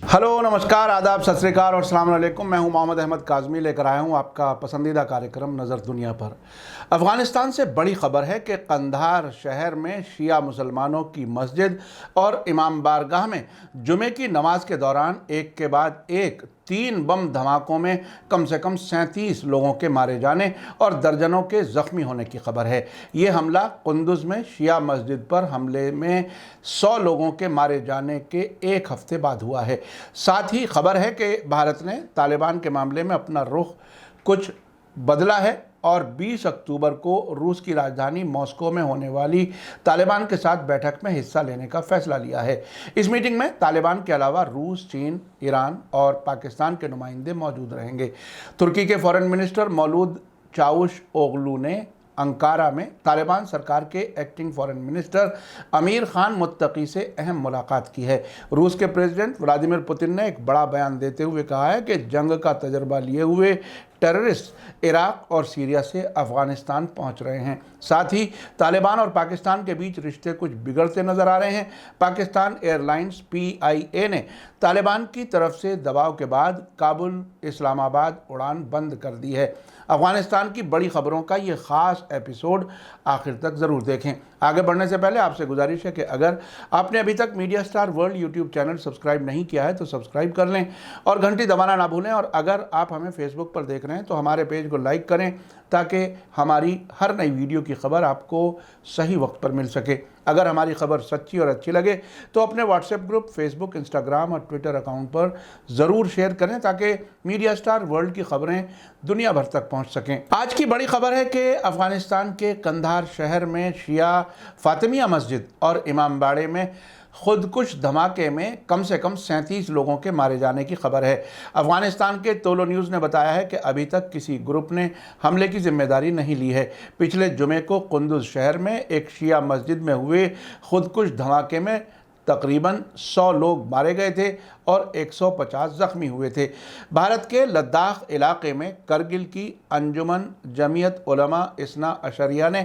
Hello, नमस्कार, आदाब, सत श्री अकाल और अस्सलाम वालेकुम। मैं हूं मोहम्मद अहमद काज़मी, लेकर आया हूं आपका पसंदीदा कार्यक्रम नज़र दुनिया पर। अफ़गानिस्तान से बड़ी खबर है कि कंधार शहर में शिया मुसलमानों की मस्जिद और इमाम बारगाह में जुमे की नमाज के दौरान एक के बाद एक 3 बम धमाकों में कम से कम 37 लोगों के मारे जाने और दर्जनों के ज़ख्मी होने की खबर है। ये हमला कुंदुज़ में शिया मस्जिद पर हमले में 100 लोगों के मारे जाने के एक हफ्ते बाद हुआ है। साथ ही खबर है कि भारत ने तालिबान के मामले में अपना रुख कुछ बदला है और 20 अक्टूबर को रूस की राजधानी मॉस्को में होने वाली तालिबान के साथ बैठक में हिस्सा लेने का फैसला लिया है। इस मीटिंग में तालिबान के अलावा रूस, चीन, ईरान और पाकिस्तान के नुमाइंदे मौजूद रहेंगे। तुर्की के फॉरेन मिनिस्टर मौलूद चावुश-ओगलू ने अंकारा में तालिबान सरकार के एक्टिंग फॉरेन मिनिस्टर अमीर खान मुत्तकी से अहम मुलाकात की है। रूस के प्रेसिडेंट व्लादिमीर पुतिन ने एक बड़ा बयान देते हुए कहा है कि जंग का तजर्बा लिए हुए टेररिस्ट इराक और सीरिया से अफ़गानिस्तान पहुंच रहे हैं। साथ ही तालिबान और पाकिस्तान के बीच रिश्ते कुछ बिगड़ते नजर आ रहे हैं। पाकिस्तान एयरलाइंस PIA ने तालिबान की तरफ से दबाव के बाद काबुल इस्लामाबाद उड़ान बंद कर दी है। अफ़गानिस्तान की बड़ी खबरों का ये ख़ास एपिसोड आखिर तक ज़रूर देखें। आगे बढ़ने से पहले आपसे गुजारिश है कि अगर आपने अभी तक media star world YouTube channel subscribe नहीं किया है तो सब्सक्राइब कर लें और घंटी दबाना ना भूलें। और अगर आप हमें फेसबुक पर देख रहे हैं तो हमारे पेज को लाइक करें ताकि हमारी हर नई वीडियो की खबर आपको सही वक्त पर मिल सके। अगर हमारी खबर सच्ची और अच्छी लगे तो अपने व्हाट्सएप ग्रुप, फेसबुक, इंस्टाग्राम और ट्विटर अकाउंट पर ज़रूर शेयर करें ताकि मीडिया स्टार वर्ल्ड की खबरें दुनिया भर तक पहुंच सकें। आज की बड़ी खबर है कि अफ़गानिस्तान के कंधार शहर में शिया फातिमिया मस्जिद और इमामबाड़े में खुदकुश धमाके में कम से कम 37 लोगों के मारे जाने की खबर है। अफ़गानिस्तान के तोलो न्यूज़ ने बताया है कि अभी तक किसी ग्रुप ने हमले की जिम्मेदारी नहीं ली है। पिछले जुमे को कुंदुज़ शहर में एक शिया मस्जिद में हुए खुदकुश धमाके में तकरीबन 100 लोग मारे गए थे और 150 ज़ख्मी हुए थे। भारत के लद्दाख इलाके में करगिल की अंजुमन जमीयत उलमा इस्ना अशरिया ने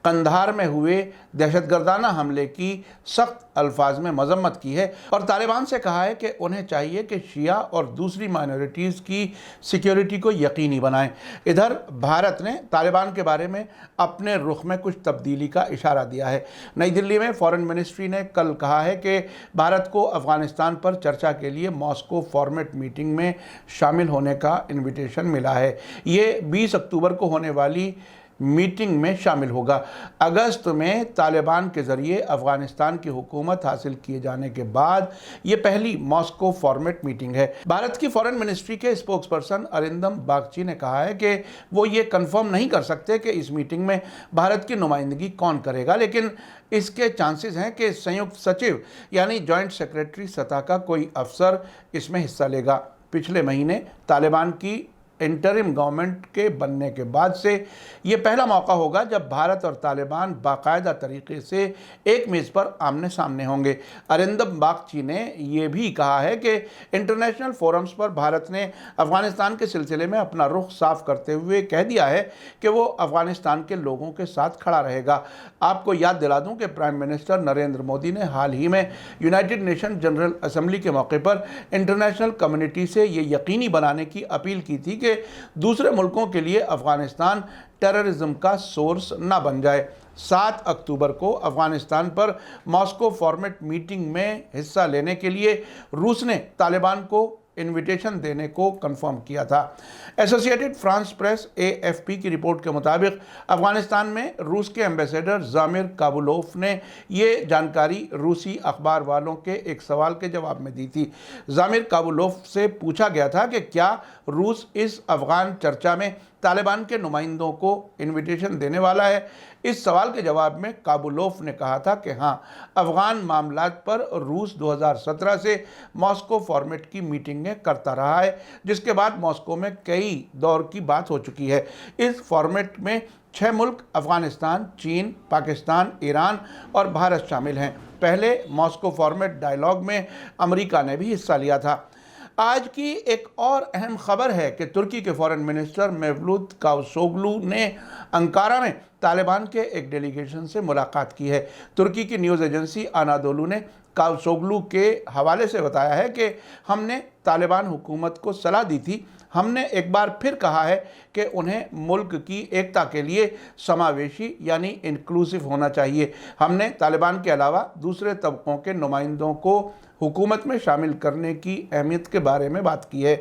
कंधार में हुए दहशतगर्दाना हमले की सख्त अल्फाज में मजम्मत की है और तालिबान से कहा है कि उन्हें चाहिए कि शिया और दूसरी माइनॉरिटीज़ की सिक्योरिटी को यकीनी बनाएं। इधर भारत ने तालिबान के बारे में अपने रुख में कुछ तब्दीली का इशारा दिया है। नई दिल्ली में फॉरेन मिनिस्ट्री ने कल कहा है कि भारत को अफ़गानिस्तान पर चर्चा के लिए मॉस्को फॉर्मेट मीटिंग में शामिल होने का इनविटेशन मिला है। ये 20 अक्टूबर को होने वाली मीटिंग में शामिल होगा। अगस्त में तालिबान के ज़रिए अफ़गानिस्तान की हुकूमत हासिल किए जाने के बाद ये पहली मॉस्को फॉर्मेट मीटिंग है। भारत की फॉरेन मिनिस्ट्री के स्पोक्सपर्सन अरिंदम बागची ने कहा है कि वो ये कंफर्म नहीं कर सकते कि इस मीटिंग में भारत की नुमाइंदगी कौन करेगा, लेकिन इसके चांसेस हैं कि संयुक्त सचिव यानी जॉइंट सेक्रेटरी सतह का कोई अफसर इसमें हिस्सा लेगा। पिछले महीने तालिबान की इंटरिम गवर्नमेंट के बनने के बाद से ये पहला मौका होगा जब भारत और तालिबान बाकायदा तरीके से एक मेज़ पर आमने सामने होंगे। अरिंदम बागची ने यह भी कहा है कि इंटरनेशनल फोरम्स पर भारत ने अफ़गानिस्तान के सिलसिले में अपना रुख साफ करते हुए कह दिया है कि वो अफ़गानिस्तान के लोगों के साथ खड़ा रहेगा। आपको याद दिला दूं कि प्राइम मिनिस्टर नरेंद्र मोदी ने हाल ही में यूनाइटेड नेशन जनरल असेंबली के मौके पर इंटरनेशनल कम्युनिटी से ये यकीनी बनाने की अपील की थी कि दूसरे मुल्कों के लिए अफ़गानिस्तान टेररिज्म का सोर्स न बन जाए। 7 अक्टूबर को अफ़गानिस्तान पर मॉस्को फॉर्मेट मीटिंग में हिस्सा लेने के लिए रूस ने तालिबान को इनविटेशन देने को कंफर्म किया था। एसोसिएटेड फ्रांस प्रेस AFP की रिपोर्ट के मुताबिक अफ़गानिस्तान में रूस के एम्बेसडर ज़ामिर काबुलोफ ने ये जानकारी रूसी अखबार वालों के एक सवाल के जवाब में दी थी। ज़ामिर काबुलोफ से पूछा गया था कि क्या रूस इस अफ़गान चर्चा में तालिबान के नुमाइंदों को इनविटेशन देने वाला है। इस सवाल के जवाब में काबुलोफ ने कहा था कि हाँ, अफ़गान मामलात पर रूस 2017 से मॉस्को फॉर्मेट की मीटिंगें करता रहा है, जिसके बाद मॉस्को में कई दौर की बात हो चुकी है। इस फॉर्मेट में 6 मुल्क अफ़गानिस्तान, चीन, पाकिस्तान, ईरान और भारत शामिल हैं। पहले मॉस्को फॉर्मेट डायलॉग में अमेरिका ने भी हिस्सा लिया था। आज की एक और अहम खबर है कि तुर्की के फॉरेन मिनिस्टर मेवलूद कावुसोगलू ने अंकारा में तालिबान के एक डेलीगेशन से मुलाकात की है। तुर्की की न्यूज़ एजेंसी अनादोलू ने कावसोगलू के हवाले से बताया है कि हमने तालिबान हुकूमत को सलाह दी थी। हमने एक बार फिर कहा है कि उन्हें मुल्क की एकता के लिए समावेशी यानी इंक्लूसिव होना चाहिए। हमने तालिबान के अलावा दूसरे तबकों के नुमाइंदों को हुकूमत में शामिल करने की अहमियत के बारे में बात की है।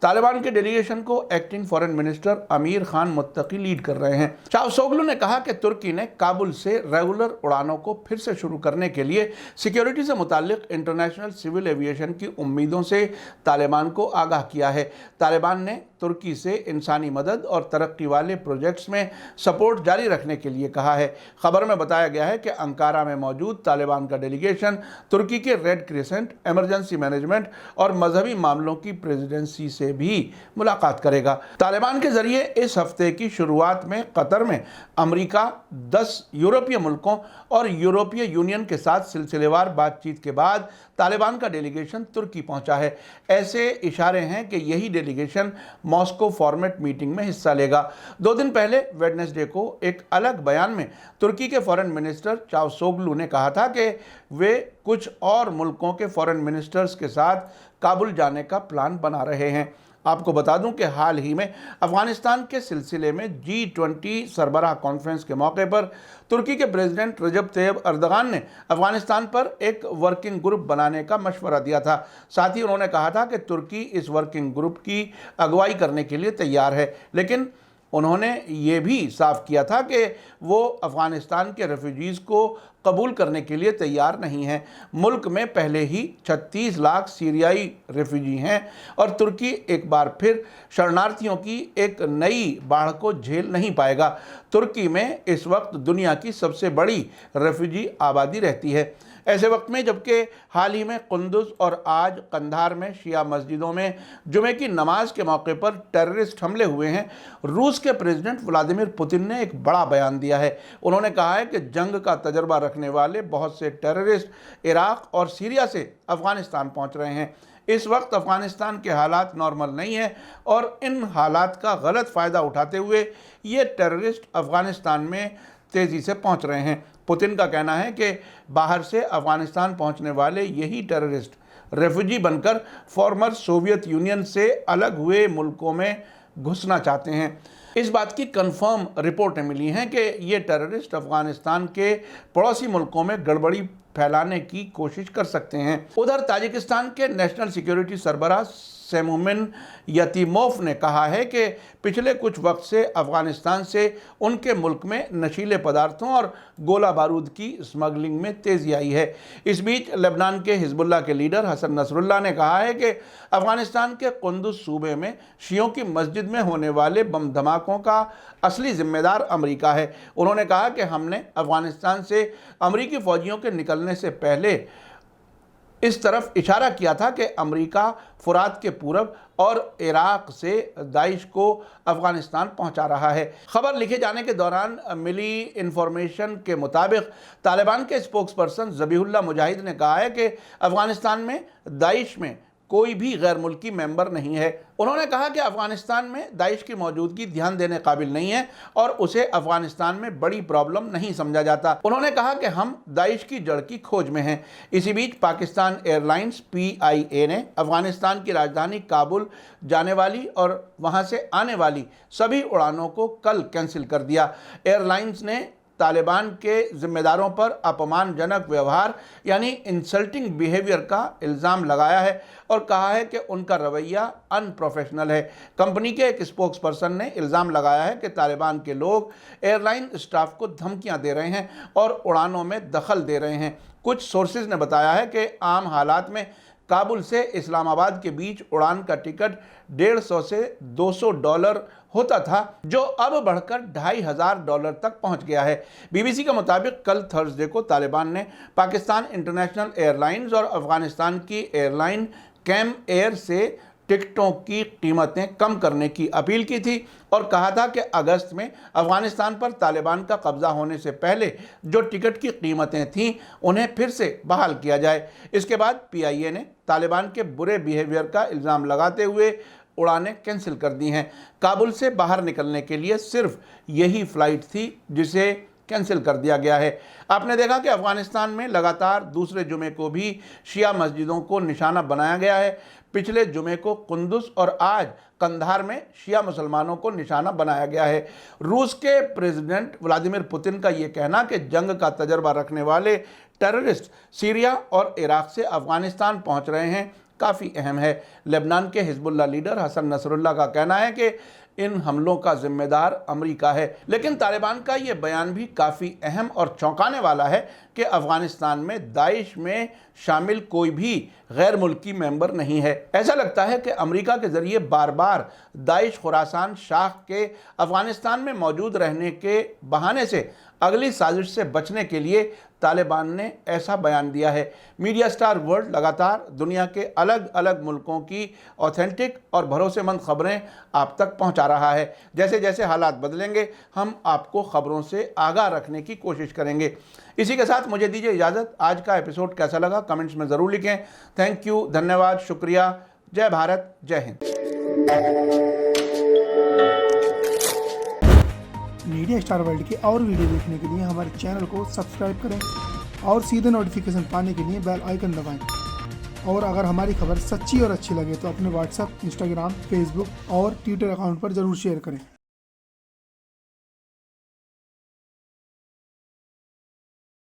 तालिबान के डेलीगेशन को एक्टिंग फॉरेन मिनिस्टर अमीर खान मुत्तकी लीड कर रहे हैं। चावसोगलू ने कहा कि तुर्की ने काबुल से रेगुलर उड़ानों को फिर से शुरू करने के लिए सिक्योरिटी से मुताल्लिक इंटरनेशनल सिविल एविएशन की उम्मीदों से तालिबान को आगाह किया है। तालिबान ने तुर्की से इंसानी मदद और तरक्की वाले प्रोजेक्ट्स में सपोर्ट जारी रखने के लिए कहा है। खबर में बताया गया है कि अंकारा में मौजूद तालिबान का डेलीगेशन तुर्की के रेड क्रिसेंट, इमरजेंसी मैनेजमेंट और मजहबी मामलों की प्रेसिडेंसी से भी मुलाकात करेगा। तालिबान के जरिए इस हफ्ते की शुरुआत में कतर में अमेरिका, 10 यूरोपीय मुल्कों और यूरोपीय यूनियन के साथ सिलसिलेवार बातचीत के बाद तालिबान का डेलीगेशन तुर्की पहुंचा है। ऐसे इशारे हैं कि यही डेलीगेशन मॉस्को फॉर्मेट मीटिंग में हिस्सा लेगा। 2 दिन पहले वेडनेसडे को एक अलग बयान में तुर्की के फॉरेन मिनिस्टर चावसोगलू ने कहा था कि वे कुछ और मुल्कों के फॉरेन मिनिस्टर्स के साथ काबुल जाने का प्लान बना रहे हैं। आपको बता दूं कि हाल ही में अफगानिस्तान के सिलसिले में G20 सरबराह कॉन्फ्रेंस के मौके पर तुर्की के प्रेसिडेंट रजब तैयब अर्दगान ने अफगानिस्तान पर एक वर्किंग ग्रुप बनाने का मशवरा दिया था। साथ ही उन्होंने कहा था कि तुर्की इस वर्किंग ग्रुप की अगुवाई करने के लिए तैयार है, लेकिन उन्होंने ये भी साफ किया था कि वो अफ़गानिस्तान के रेफ्यूजीज़ को कबूल करने के लिए तैयार नहीं हैं। मुल्क में पहले ही 36 लाख सीरियाई रेफ्यूजी हैं और तुर्की एक बार फिर शरणार्थियों की एक नई बाढ़ को झेल नहीं पाएगा। तुर्की में इस वक्त दुनिया की सबसे बड़ी रेफ्यूजी आबादी रहती है। ऐसे वक्त में जबकि हाल ही में कुंदुज और आज कंधार में शिया मस्जिदों में जुमे की नमाज के मौके पर टेररिस्ट हमले हुए हैं, रूस के प्रेसिडेंट व्लादिमीर पुतिन ने एक बड़ा बयान दिया है। उन्होंने कहा है कि जंग का तजर्बा रखने वाले बहुत से टेररिस्ट इराक और सीरिया से अफगानिस्तान पहुंच रहे हैं। इस वक्त अफगानिस्तान के हालात नॉर्मल नहीं है और इन हालात का गलत फ़ायदा उठाते हुए ये टेररिस्ट अफगानिस्तान में तेज़ी से पहुंच रहे हैं। पुतिन का कहना है कि बाहर से अफगानिस्तान पहुंचने वाले यही टेररिस्ट रेफ्यूजी बनकर फॉर्मर सोवियत यूनियन से अलग हुए मुल्कों में घुसना चाहते हैं। इस बात की कंफर्म रिपोर्टें मिली हैं कि ये टेररिस्ट अफगानिस्तान के पड़ोसी मुल्कों में गड़बड़ी फैलाने की कोशिश कर सकते हैं। उधर ताजिकिस्तान के नेशनल सिक्योरिटी सरबराह सेमुमिन यतीमोफ ने कहा है कि पिछले कुछ वक्त से अफगानिस्तान से उनके मुल्क में नशीले पदार्थों और गोला बारूद की स्मगलिंग में तेज़ी आई है। इस बीच लेबनान के हिजबुल्लाह के लीडर हसन नसरुल्लाह ने कहा है कि अफगानिस्तान के कुंदुज सूबे में शियों की मस्जिद में होने वाले बम धमाकों का असली जिम्मेदार अमेरिका है। उन्होंने कहा कि हमने अफगानिस्तान से अमेरिकी फ़ौजियों के निकलने से पहले इस तरफ इशारा किया था कि अमेरिका फुरात के पूरब और इराक से दाइश को अफगानिस्तान पहुंचा रहा है। खबर लिखे जाने के दौरान मिली इंफॉर्मेशन के मुताबिक तालिबान के स्पोक्सपर्सन ज़बीहुल्लाह मुजाहिद ने कहा है कि अफगानिस्तान में दाइश में कोई भी गैर मुल्की मेंबर नहीं है। उन्होंने कहा कि अफगानिस्तान में दाइश की मौजूदगी ध्यान देने काबिल नहीं है और उसे अफगानिस्तान में बड़ी प्रॉब्लम नहीं समझा जाता। उन्होंने कहा कि हम दाइश की जड़ की खोज में हैं। इसी बीच पाकिस्तान एयरलाइंस PIA ने अफगानिस्तान की राजधानी काबुल जाने वाली और वहां से आने वाली सभी उड़ानों को कल कैंसिल कर दिया। एयरलाइंस ने तालिबान के जिम्मेदारों पर अपमानजनक व्यवहार यानी इंसल्टिंग बिहेवियर का इल्ज़ाम लगाया है और कहा है कि उनका रवैया अनप्रोफेशनल है। कंपनी के एक स्पोक्सपर्सन ने इल्ज़ाम लगाया है कि तालिबान के लोग एयरलाइन स्टाफ को धमकियां दे रहे हैं और उड़ानों में दखल दे रहे हैं। कुछ सोर्सेज ने बताया है कि आम हालात में काबुल से इस्लामाबाद के बीच उड़ान का टिकट $150 से $200 होता था, जो अब बढ़कर $2500 तक पहुंच गया है। BBC के मुताबिक कल थर्सडे को तालिबान ने पाकिस्तान इंटरनेशनल एयरलाइंस और अफगानिस्तान की एयरलाइन कैम एयर से टिकटों की कीमतें कम करने की अपील की थी और कहा था कि अगस्त में अफगानिस्तान पर तालिबान का कब्जा होने से पहले जो टिकट की कीमतें थीं उन्हें फिर से बहाल किया जाए। इसके बाद PIA ने तालिबान के बुरे बिहेवियर का इल्ज़ाम लगाते हुए उड़ानें कैंसिल कर दी हैं। काबुल से बाहर निकलने के लिए सिर्फ यही फ़्लाइट थी जिसे कैंसिल कर दिया गया है। आपने देखा कि अफगानिस्तान में लगातार दूसरे जुमे को भी शिया मस्जिदों को निशाना बनाया गया है। पिछले जुमे को कुंदुज और आज कंधार में शिया मुसलमानों को निशाना बनाया गया है। रूस के प्रेसिडेंट व्लादिमीर पुतिन का ये कहना कि जंग का तजर्बा रखने वाले टेररिस्ट सीरिया और इराक से अफगानिस्तान पहुंच रहे हैं काफ़ी अहम है। लेबनान के हिजबुल्लाह लीडर हसन नसरुल्लाह का कहना है कि इन हमलों का जिम्मेदार अमेरिका है। लेकिन तालिबान का ये बयान भी काफ़ी अहम और चौंकाने वाला है कि अफगानिस्तान में दाइश में शामिल कोई भी गैर मुल्की मेंबर नहीं है। ऐसा लगता है कि अमेरिका के ज़रिए बार बार दाइश खुरासान शाह के अफगानिस्तान में मौजूद रहने के बहाने से अगली साजिश से बचने के लिए तालिबान ने ऐसा बयान दिया है। मीडिया स्टार वर्ल्ड लगातार दुनिया के अलग अलग मुल्कों की ऑथेंटिक और भरोसेमंद खबरें आप तक पहुंचा रहा है। जैसे जैसे हालात बदलेंगे हम आपको खबरों से आगाह रखने की कोशिश करेंगे। इसी के साथ मुझे दीजिए इजाज़त। आज का एपिसोड कैसा लगा कमेंट्स में ज़रूर लिखें। थैंक यू, धन्यवाद, शुक्रिया। जय भारत, जय हिंद। मीडिया स्टार वर्ल्ड के और वीडियो देखने के लिए हमारे चैनल को सब्सक्राइब करें और सीधे नोटिफिकेशन पाने के लिए बेल आइकन दबाएं। और अगर हमारी खबर सच्ची और अच्छी लगे तो अपने व्हाट्सएप, इंस्टाग्राम, फेसबुक और ट्विटर अकाउंट पर ज़रूर शेयर करें।